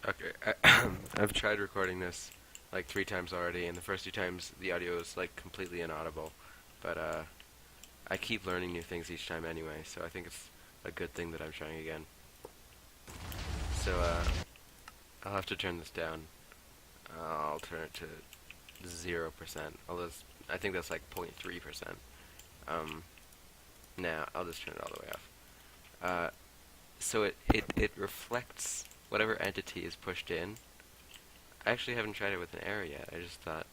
Okay, I've tried recording this like 3 times already, and the first 2 times the audio is like completely inaudible. But I keep learning new things each time anyway, so I think it's a good thing that I'm trying again. So I'll have to turn this down. I'll turn it to 0%. Although I think that's like 0.3%. Um, now I'll just turn it all the way off. So it reflects whatever entity is pushed in. I actually haven't tried it with an arrow yet. I just thought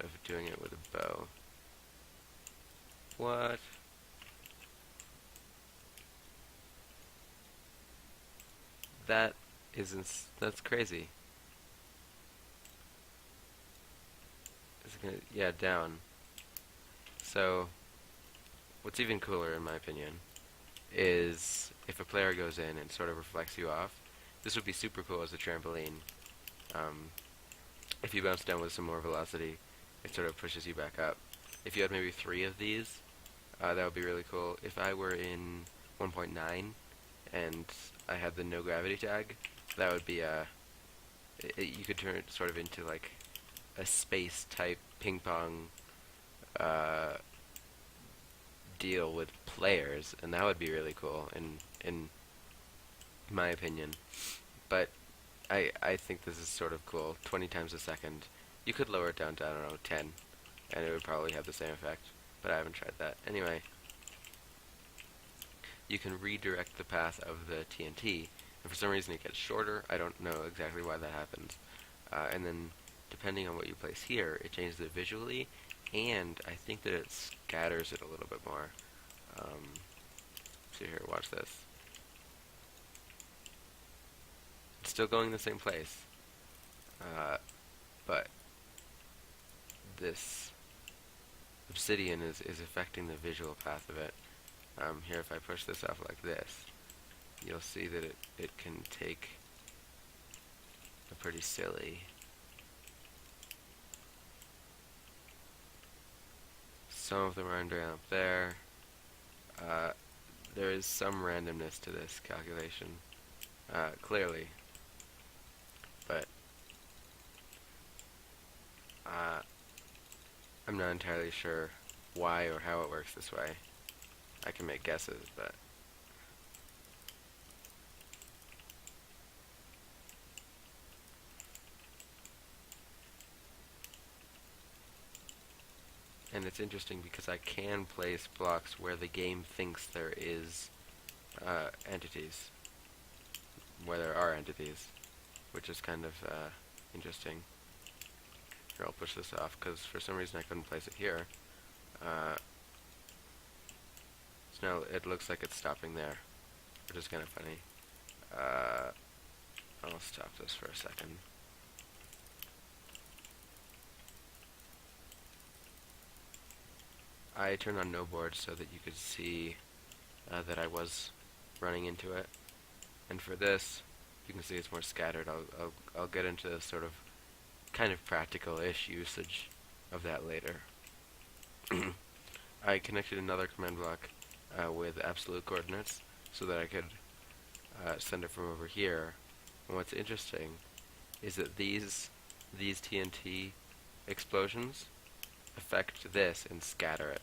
of doing it with a bow. What? That that's crazy. It's gonna, yeah, down. So, what's even cooler in my opinion is if a player goes in and sort of reflects you off. This would be super cool as a trampoline. Um, if you bounce down with some more velocity, it sort of pushes you back up. If you had maybe 3 of these, that would be really cool. If I were in 1.9 and I had the no gravity tag, that would be you could turn it sort of into like a space type ping pong uh, deal with players, and that would be really cool in my opinion. But I think this is sort of cool. 20 times a second. You could lower it down to, I don't know, 10, and it would probably have the same effect, but I haven't tried that. Anyway, you can redirect the path of the TNT, and for some reason it gets shorter. I don't know exactly why that happens. And then, depending on what you place here, it changes it visually, and I think that it scatters it a little bit more. See here, watch this. It's still going the same place, but this obsidian is affecting the visual path of it. Here, if I push this off like this, you'll see that it can take a pretty silly. Some of them are ending up there. There is some randomness to this calculation, clearly, but I'm not entirely sure why or how it works this way. I can make guesses, but and it's interesting because I can place blocks where the game thinks there is entities, where there are entities, which is kind of interesting. Here, I'll push this off because for some reason I couldn't place it here. So now it looks like it's stopping there, which is kind of funny. I'll stop this for a second. I turned on no board so that you could see that I was running into it. And for this, you can see it's more scattered. I'll get into the sort of kind of practical-ish usage of that later. I connected another command block with absolute coordinates so that I could send it from over here. And what's interesting is that these TNT explosions affect this and scatter it.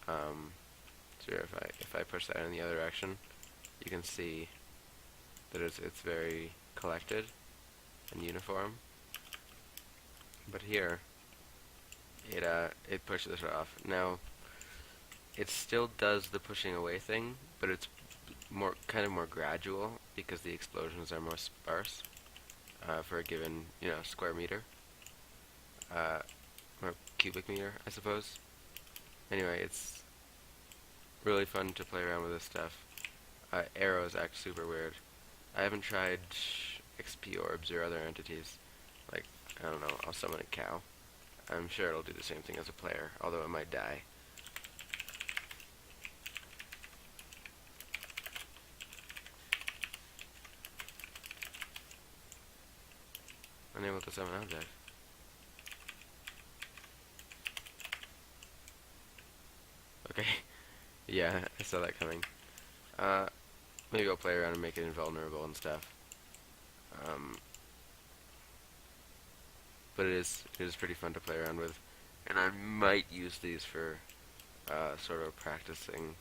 So if I push that in the other direction, you can see that it's very collected and uniform. But here, it pushes it off. Now, it still does the pushing away thing, but it's kind of more gradual because the explosions are more sparse for a given square meter. Or cubic meter, I suppose. Anyway, it's really fun to play around with this stuff. Arrows act super weird. I haven't tried XP orbs or other entities. Like, I don't know, I'll summon a cow. I'm sure it'll do the same thing as a player, although it might die. Unable to summon object. Okay. Yeah, I saw that coming. Maybe I'll play around and make it invulnerable and stuff. but it is pretty fun to play around with, and I might use these for sort of practicing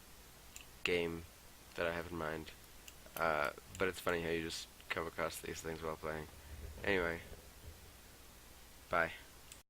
game that I have in mind. But it's funny how you just come across these things while playing. Anyway, bye.